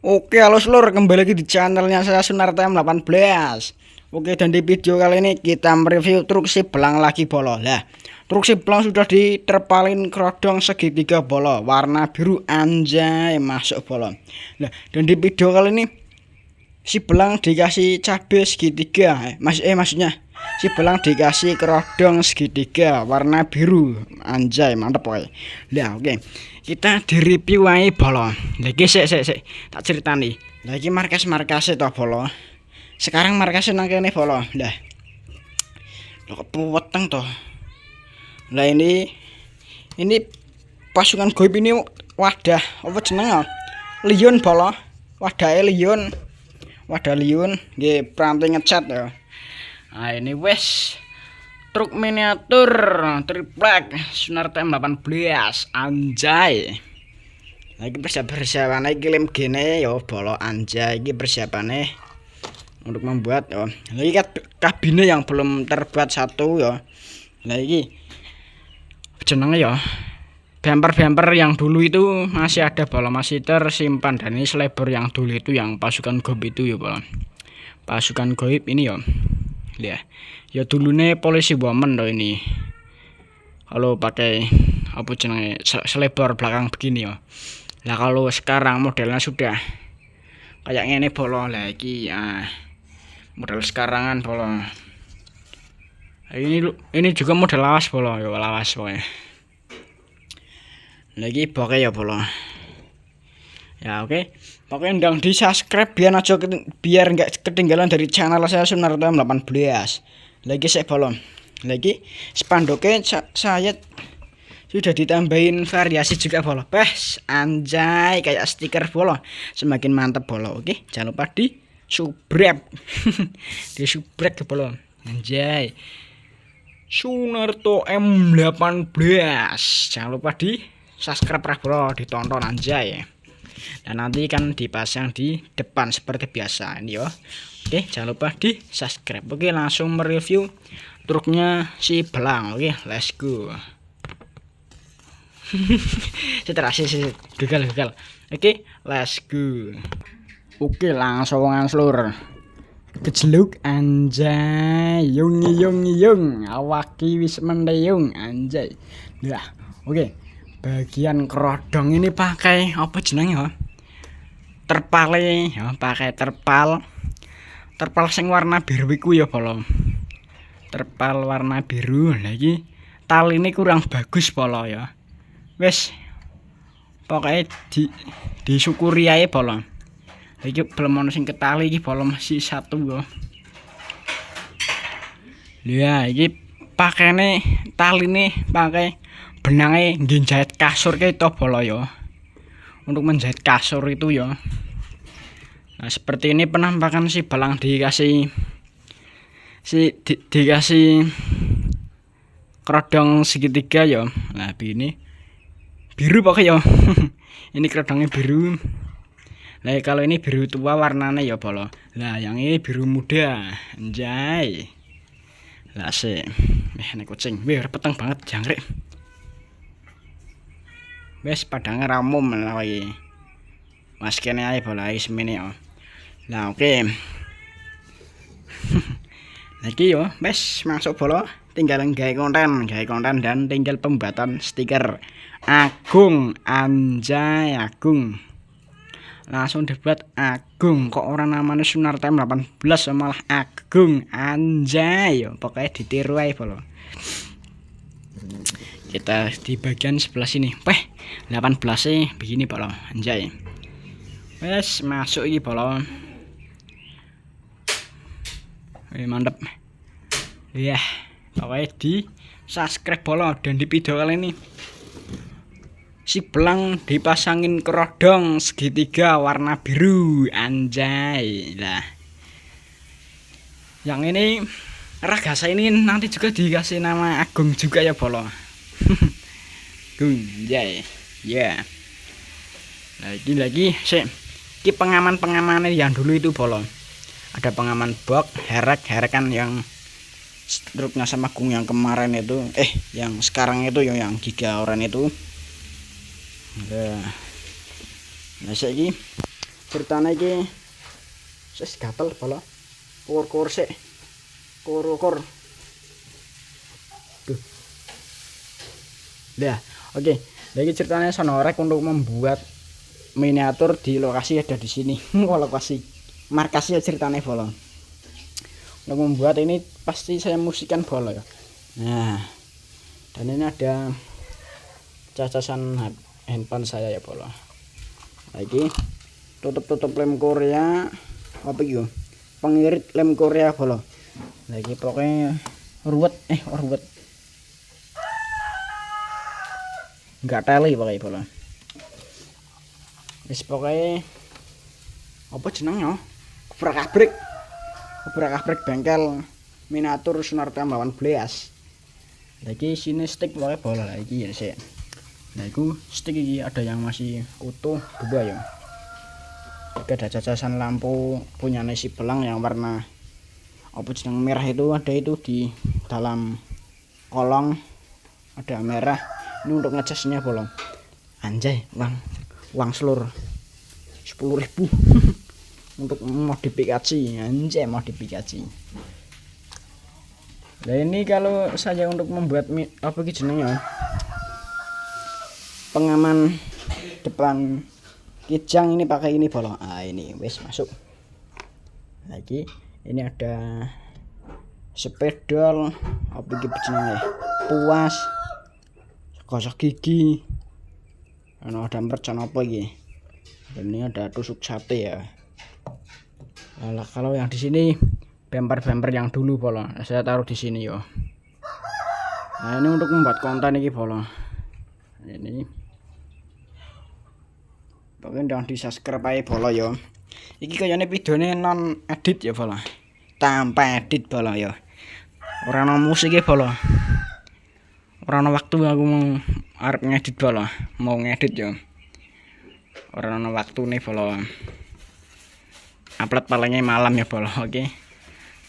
Oke, halo seluruh, kembali lagi di channelnya saya Sunar TM18. Oke, dan di video kali ini kita mereview truk si belang lagi bolo. Lah, truk si belang sudah diterpalin kerodong segitiga bolo warna biru, anjay, masuk bolo. Lah, dan di video kali ini si belang dikasih cabai segitiga, maksudnya si belang dikasih kerodong segitiga warna biru, anjay, mantep boy. Lah, oke, kita di review aja bolo. Lagi sik tak ceritani. Lagi markas-markase toh bolo. Sekarang markasnya nang kene bolo. Lah, lo kepuweteng toh. Lah ini pasukan goib ini wadah apa jenenge? Lion bolo. Wadahe Lion. Wadah Lion nggih pranti ngecat ya. Nah, ini wes truk miniatur triplek Sunar TM18, anjay. Lagi persiapan kirim gini yo bolo, anjay. Ini persiapannya untuk membuat yo. Lagi kabinnya yang belum terbuat satu yo. Lagi jenenge yo. Bumper yang dulu itu masih ada bolo, masih tersimpan, dan ini selebor yang dulu itu yang pasukan goib itu ya bolo. Pasukan goib ini yo. Lihat. Ya dulunya polisi woman loh ini. Kalau pakai apa jenenge selebor belakang begini ya. Lah kalau sekarang modelnya sudah kayak ini bolo lagi ya. Model sekarangan bolo. Ini juga model lawas bolo, ya lawas pokoknya. Lagi pakai ya bolo. Ya oke. Pokoknya ndang di subscribe biar nggak ketinggalan dari channel saya Sunar TM18. Lagi saya bolo. Lagi spanduknya saya sudah ditambahin variasi juga bolo. Anjay, kayak stiker bolo. Semakin mantap bolo. Oke, jangan lupa di subscribe. Di subscribe ke bolo. Anjay. Sunar TM18. Jangan lupa di subscribe bolo, ditonton anjay. Dan nanti kan dipasang di depan seperti biasa ini yo. Oke, jangan lupa di subscribe. Oke, langsung mereview truknya si belang. Oke, let's go. Gagal. Oke, let's go. Oke, langsung seluruh kejeluk anjay. Yung awaki wis mendeyung anjay. Nah, oke. Bagian kerodong ini pakai apa jenenge ya? Terpale ya, pakai terpal sing warna biru iku ya bolo. Terpal warna biru. Lagi tali ini kurang bagus bolo ya. Wes pokoknya disyukuri aja bolo. Lagi belum ono sing ketali iki bolo, masih satu ya. Lihat iki pakainya tali nih pakai benangnya nginjahit kasur kayak itu bolo yo. Untuk menjahit kasur itu yo. Nah, seperti ini penampakan si belang dikasih dikasih kerodong segitiga yo. Nah, ini biru pakai yo. Ini kerodongnya biru. Nah, kalau ini biru tua warnanya ya bolo. Nah, yang ini biru muda, anjay. Lah sih, ini kucing, peteng banget jangkrik. Wes padangnya ramum lagi. Mas kene ae bola semene yo. Nah, oke. Lagi yo, wes masuk bola, tinggal gawe konten dan tinggal pembuatan stiker. Agung, anjay, Agung. Langsung dibuat Agung, kok orang namanya Sunar TM18 malah Agung, anjay yo. Pokoknya ditiru ae bola. Kita di bagian sebelah sini 18 sih begini bolo, anjay. Wes masuk ini bolo. Mantep ya. Pokoknya di subscribe bolo. Dan di video kali ini si belang dipasangin kerodong segitiga warna biru, anjay. Lah yang ini ragasa ini nanti juga dikasih nama Agung juga ya bolo. Gunjay ya. Lagi sih ki pengaman yang dulu itu bolo. Ada pengaman box herek kan yang truknya sama Agung yang kemarin itu, yang sekarang itu yang giga oren itu. Nah, saya ceritanya iki wis gatel bolo. Kur sik. Kur. Tuh. Nah, oke. Lagi ceritanya Sonorek untuk membuat miniatur di lokasi ada di sini. Lokasi markasnya ceritanya bolo. Untuk membuat ini pasti saya musikan bolo ya. Nah, dan ini ada cacasan handphone saya ya bolo. Lagi tutup lem Korea apa gitu, pengirit lem Korea bolo. Lagi pokoknya ruwet nggak teli pokoknya bolo. Wis pokoknya apa jenengnya kubrak abrik bengkel miniatur Sunarta Melawan Bleas. Lagi sini stick pokoknya bolo lagi ya sih. Nah itu stick ini ada yang masih utuh 2 ya. Ada cacasan lampu punya si Belang yang warna apa jeneng merah itu, ada itu di dalam kolong ada merah. Ini untuk ngecasnya bolong. Anjay, uang seluruh 10.000 untuk modifikasi. Anjay, modifikasi. Nah ini kalau saya untuk membuat apa jenengnya pengaman depan kijang ini pakai ini bolong. Ini wes masuk. Lagi ini ada spedol apa jenenge puas gosok gigi. Ada mercon apa iki. Dan ini ada tusuk sate ya. Nah, kalau yang di sini bemper yang dulu bolong. Saya taruh di sini yo. Nah, ini untuk membuat konten iki bolong. Ini pokoknya jangan di subscribe aja bolo yo. Iki kayaknya videonya non edit ya bolo, tanpa edit bolo yo. Orang no musik ya bolo. Orang no waktu aku mau arep ngedit bolo, mau ngedit yo. Orang no waktu nih bolo. Upload palingnya malam ya bolo, oke.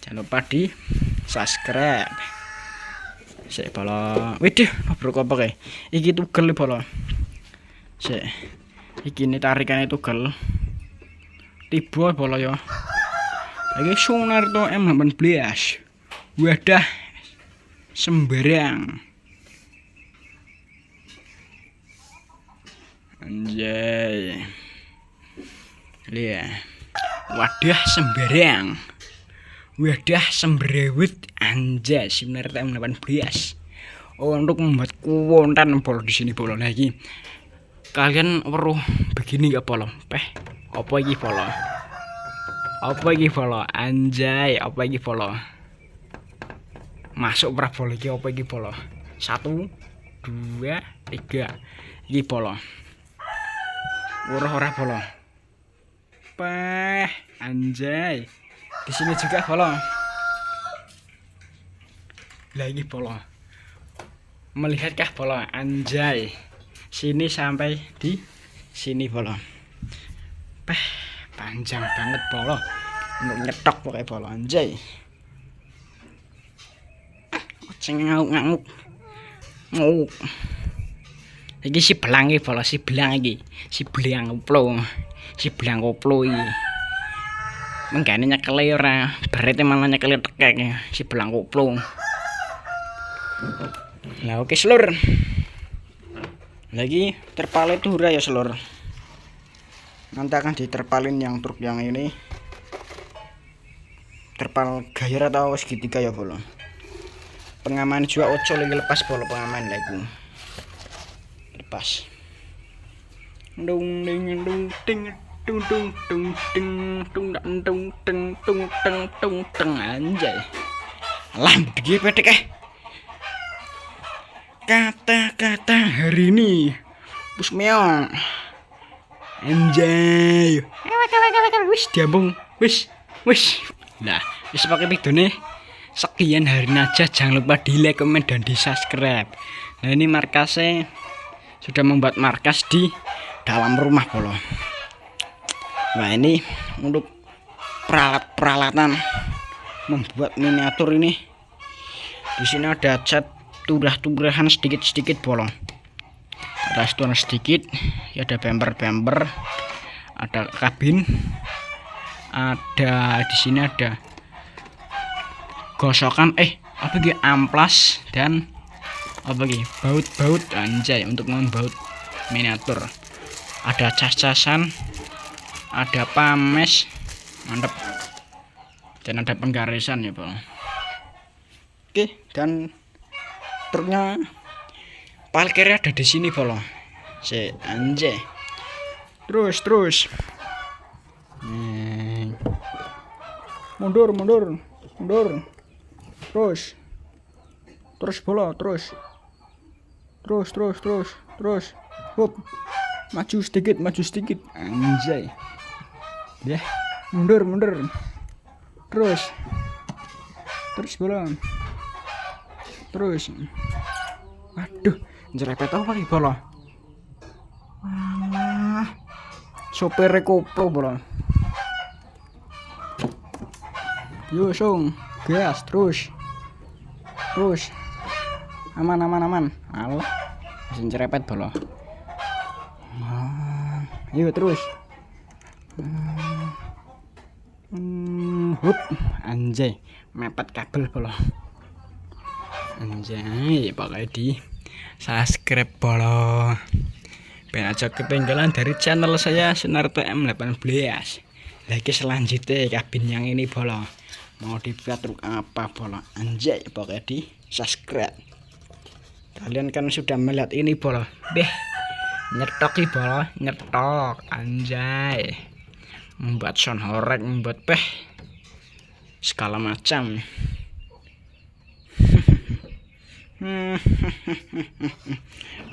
Jangan lupa di subscribe. Sik bolo. Widih, ngobrol apa kayak? Iki tugel bolo. Sik. Iki ini tarikannya tugel tiba bola ya. Lagi Sunarta M18 wadah sembarang. Anjay lihat wadah sembarang, wadah sembrewut. Anjay Sunarta M18. Untuk membuat konten bola di sini bola lagi. Kalian perlu begini gak polo? Apa iki polo? Anjay, apa iki polo? Masuk berapa lagi apa iki polo? 1, 2, 3. Iki polo. Ora polo. Anjay. Di sini juga polo. Lagi polo. Melihatkah polo? Anjay. Sini sampai di sini bolo. Panjang banget bolo. Untuk nyetok pakai bolo anjay. Kucing ngamuk. Iki si belang iki bolo, si belang koplo. Si belang koplo iki. Menggane nyekeli ora, berete malah nyekeli tekek si belang koplo. Lah oke seluruh. Lagi terpal itu hura ya seluruh. Nanti akan diterpalin yang truk yang ini. Terpal gayer atau segitiga ya bolo. Pengaman juga oco lagi lepas bolo pengaman lagi. Lepas. Anjay. Lah begini pedek Kata-kata hari ini Bus meong. Anjay. Wis diambung. Wis. Nah, wis pakai video nih. Sekian hari ini aja. Jangan lupa di like, komen, dan di subscribe. Nah ini markasnya sudah membuat markas di dalam rumah bolo. Nah ini untuk peralatan membuat miniatur ini. Di sini ada cat turah-turahan sedikit bolong. Ada stoner sedikit, ya ada bemper, ada kabin, ada di sini ada gosokan apa gitu, amplas dan apa gitu, baut anjay untuk membaut miniatur. Ada cas-casan, ada pames, mantap, dan ada penggarisan ya bro. Oke, dan truknya parkirnya ada di sini bro. Anjay, terus mundur terus bola terus hop, maju sedikit anjay ya, mundur terus bola terus, aduh jerepet apa nih bola, sopir koplo bola. Yo song, gas terus aman. Allah, mesin cerepet bola. Yuk terus. Hup, anjay, mepet kabel bola. Anjay, pakai di subscribe bola. Biar aja ketinggalan dari channel saya Sunarto M18. Lagi selanjutnya kabin yang ini bola. Mau dibuat truk apa bola, anjay, pakai di subscribe. Kalian kan sudah melihat ini bola, nyetok bola, nyetok anjay, membuat sound horek, membuat segala macam.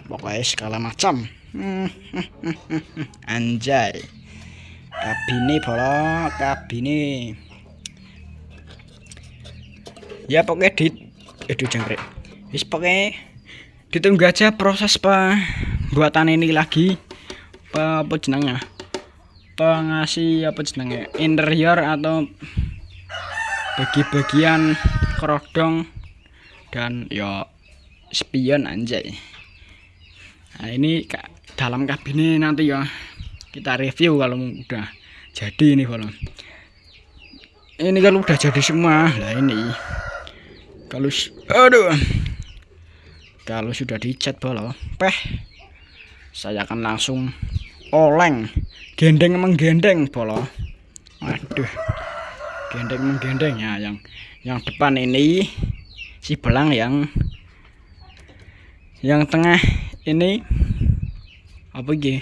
Pokoknya segala macam. Anjay, kabine bola, kabine. Ya pokoknya jangkrik. Wis pokoknya ditunggu aja proses pembuatan ini lagi. Apa jenengnya? Pengasih apa jenengnya? Interior atau bagi-bagian kerodong dan ya spion anjay. Nah, ini dalam kabin nanti ya kita review kalau udah jadi ini kalau. Ini kalau udah jadi semua. Lah ini kalau sudah dicat bola, saya akan langsung oleng, gendeng menggendeng bola. Waduh, gendeng menggendeng ya, yang depan ini si belang, yang tengah ini apa gitu?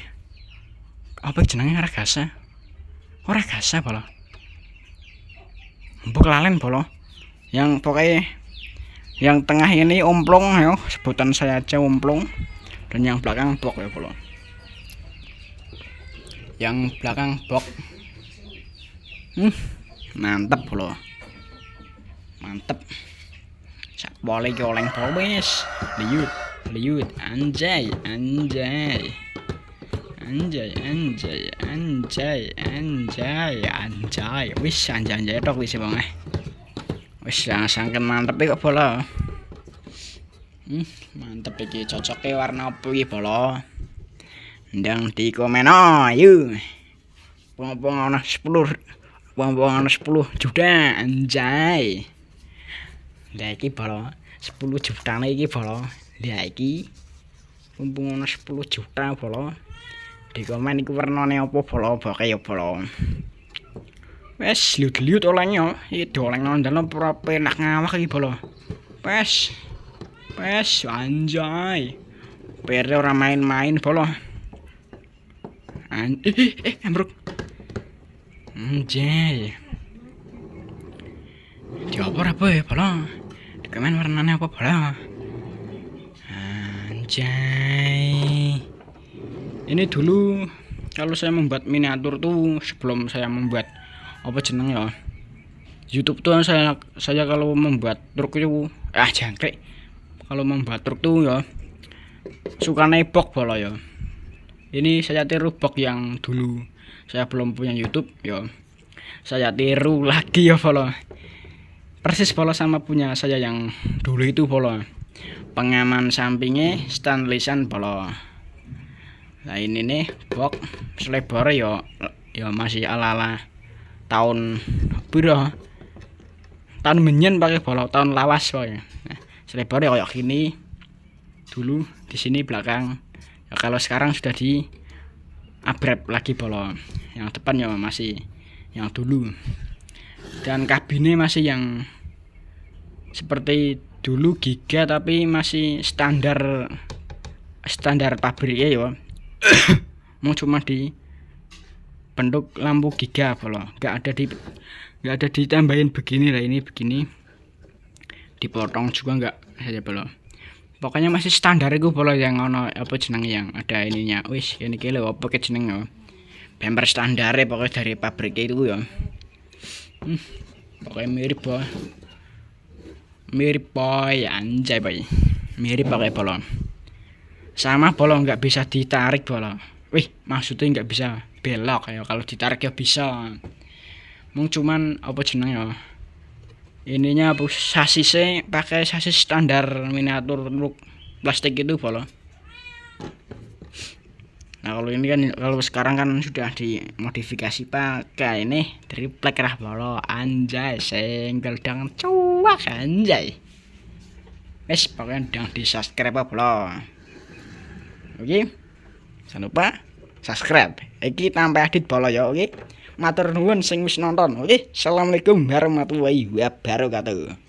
Apa jenengnya ora gasa bola. Empuk lalen bola. Yang pokoknya yang tengah ini omplong ya, sebutan saya aja omplong, dan yang belakang bok ya bola. Yang belakang bok. Mantap bola. Mantap. Sak boleh oleng wis. Liut anjay. Wis anjay tok wis Bang. Wis sangken mantep kok bola. Mantep iki, cocoke warna apa iki bola? Ndang di komen yuk. Pong-pong ana 10 juta anjay. Lah iki bola 10 juta iki bola. Lah iki mumpung ana 10 juta bola. Di komen iku warnane apa bola, pokoke ya bola. Wes liut olengnya, iki doleng nang dalam ora penak ngawak iki bola. Wes anjay. Pere ora main-main bola. Ambruk. Anjay. Diopor apa ya bola? Di komen warnanya apa bola? Anjay. Ini dulu kalau saya membuat miniatur tuh, sebelum saya membuat apa jeneng ya, YouTube tuh saya kalau membuat truk itu jangkrik. Kalau membuat truk tuh ya suka nebok bola ya. Ini saya tiru box yang dulu saya belum punya YouTube ya. Saya tiru lagi ya bola. Persis bola sama punya saya yang dulu itu bola. Pengaman sampingnya stainlessan bola. Nah ini nih box selebar ya ya masih ala-ala tahun piro? Tahun menyen pakai bola, tahun lawas pokoknya. Nah, selebarnya kayak gini dulu di sini belakang. Ya, kalau sekarang sudah di upgrade lagi bola. Yang depan ya masih yang dulu. Dan kabinnya masih yang seperti dulu giga tapi masih standar pabriknya ya. Mau cuma di bentuk lampu giga bola, nggak ada ditambahin begini lah, ini begini dipotong juga nggak saja bola. Pokoknya masih standar itu bola yang ono apa jeneng yang ada ininya. Wis ini kilo apa ke jeneng ya. Bumper standar pokoknya dari pabrik itu ya. Pokoknya mirip boy anjay boy. Mirip pakai bola. Sama bola nggak bisa ditarik bola. Wih, maksudnya nggak bisa belok ya. Kalau ditarik ya bisa. Cuman apa jeneng ya? Ininya sasisnya pakai sasis standar miniatur truk plastik itu bola. Nah kalau ini kan kalau sekarang kan sudah dimodifikasi pakai ini triplek lah bola anjay single dengan cuak anjay. Wes pokoknya udah di subscribe bola. Oke, jangan lupa subscribe. Iki tambah edit bola ya, oke. Matur nuwun sing wis nonton. Oke, assalamualaikum warahmatullahi wabarakatuh.